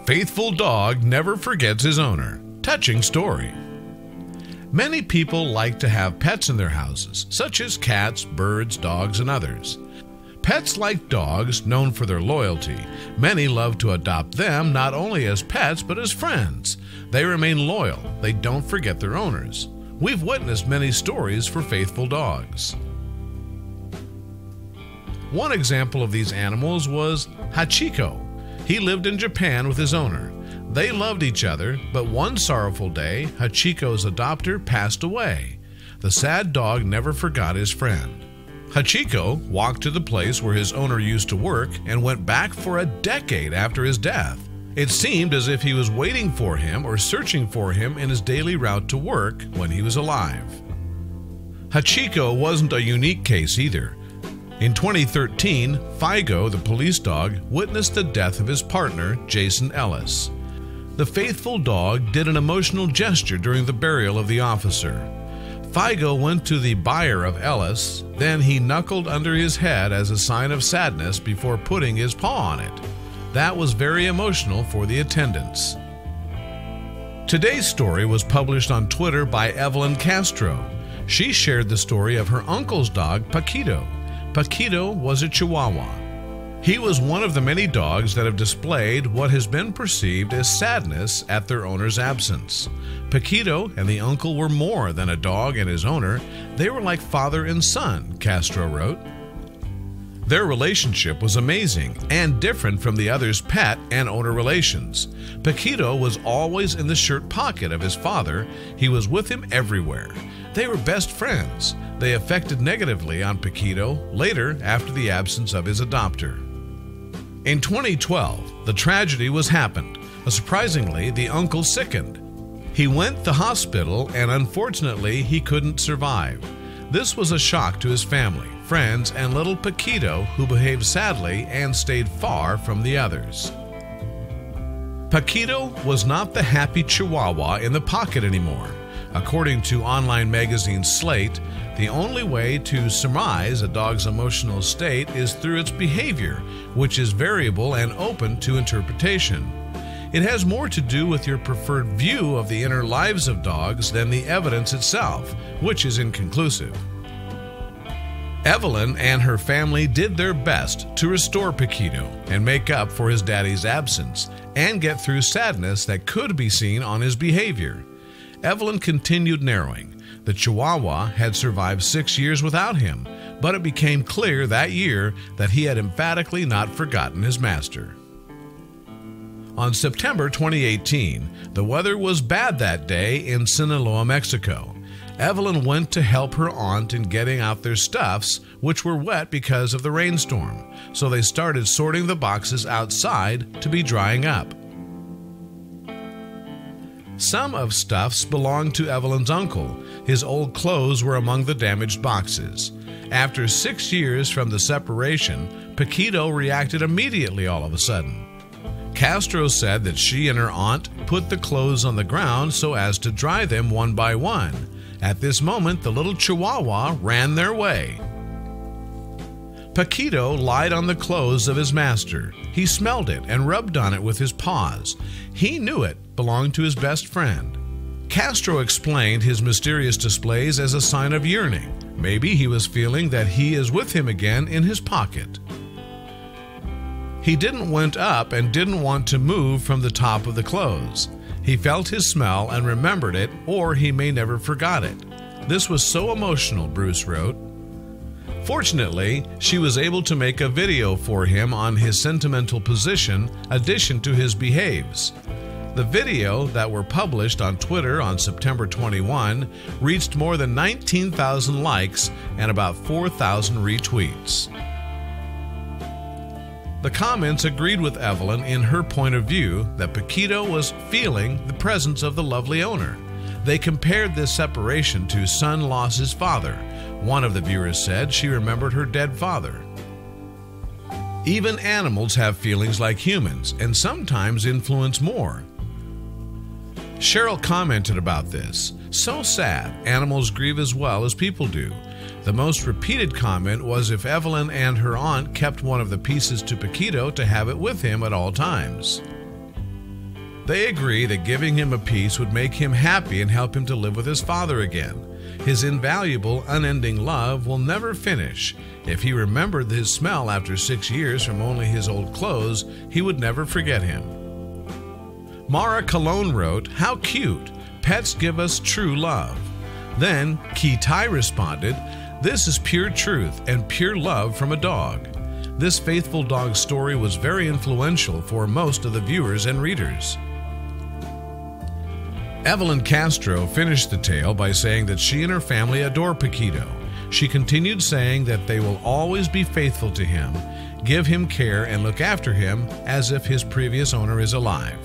faithful dog never forgets his owner. Touching story. Many people like to have pets in their houses, such as cats, birds, dogs, and others. Pets like dogs, known for their loyalty. Many love to adopt them not only as pets but as friends. They remain loyal. They don't forget their owners. We've witnessed many stories for faithful dogs. One example of these animals was Hachiko. He lived in Japan with his owner. They loved each other, but one sorrowful day, Hachiko's adopter passed away. The sad dog never forgot his friend. Hachiko walked to the place where his owner used to work and went back for a decade after his death. It seemed as if he was waiting for him or searching for him in his daily route to work when he was alive. Hachiko wasn't a unique case either. In 2013, Figo, the police dog, witnessed the death of his partner, Jason Ellis. The faithful dog did an emotional gesture during the burial of the officer. Figo went to the bier of Ellis, then he knuckled under his head as a sign of sadness before putting his paw on it. That was very emotional for the attendants. Today's story was published on Twitter by Evelyn Castro. She shared the story of her uncle's dog, Paquito. Paquito was a Chihuahua. He was one of the many dogs that have displayed what has been perceived as sadness at their owner's absence. Paquito and the uncle were more than a dog and his owner. They were like father and son, Castro wrote. Their relationship was amazing and different from the other's pet and owner relations. Paquito was always in the shirt pocket of his father. He was with him everywhere. They were best friends. They affected negatively on Paquito later after the absence of his adopter. In 2012, the tragedy was happened. Surprisingly, the uncle sickened. He went to the hospital and unfortunately he couldn't survive. This was a shock to his family, friends, and little Paquito, who behaved sadly and stayed far from the others. Paquito was not the happy Chihuahua in the pocket anymore. According to online magazine Slate, the only way to surmise a dog's emotional state is through its behavior, which is variable and open to interpretation. It has more to do with your preferred view of the inner lives of dogs than the evidence itself, which is inconclusive. Evelyn and her family did their best to restore Paquito and make up for his daddy's absence and get through sadness that could be seen on his behavior. Evelyn continued narrowing. The Chihuahua had survived 6 years without him, but it became clear that year that he had emphatically not forgotten his master. On September 2018, the weather was bad that day in Sinaloa, Mexico. Evelyn went to help her aunt in getting out their stuffs, which were wet because of the rainstorm, so they started sorting the boxes outside to be drying up. Some of stuffs belonged to Evelyn's uncle. His old clothes were among the damaged boxes. After 6 years from the separation, Paquito reacted immediately all of a sudden. Castro said that she and her aunt put the clothes on the ground so as to dry them one by one. At this moment, the little Chihuahua ran their way. Paquito lied on the clothes of his master. He smelled it and rubbed on it with his paws. He knew it belonged to his best friend. Castro explained his mysterious displays as a sign of yearning. Maybe he was feeling that he is with him again in his pocket. He didn't went up and didn't want to move from the top of the clothes. He felt his smell and remembered it, or he may never forgot it. This was so emotional, Bruce wrote. Fortunately, she was able to make a video for him on his sentimental position, addition to his behaves. The video that were published on Twitter on September 21 reached more than 19,000 likes and about 4,000 retweets. The comments agreed with Evelyn in her point of view that Paquito was feeling the presence of the lovely owner. They compared this separation to son lost his father. One of the viewers said she remembered her dead father. Even animals have feelings like humans and sometimes influence more. Cheryl commented about this. So sad, animals grieve as well as people do. The most repeated comment was if Evelyn and her aunt kept one of the pieces to Paquito to have it with him at all times. They agree that giving him a piece would make him happy and help him to live with his father again. His invaluable, unending love will never finish. If he remembered his smell after 6 years from only his old clothes, he would never forget him. Mara Cologne wrote, "How cute! Pets give us true love." Then Ki Tai responded, "This is pure truth and pure love from a dog." This faithful dog story was very influential for most of the viewers and readers. Evelyn Castro finished the tale by saying that she and her family adore Paquito. She continued saying that they will always be faithful to him, give him care, and look after him as if his previous owner is alive.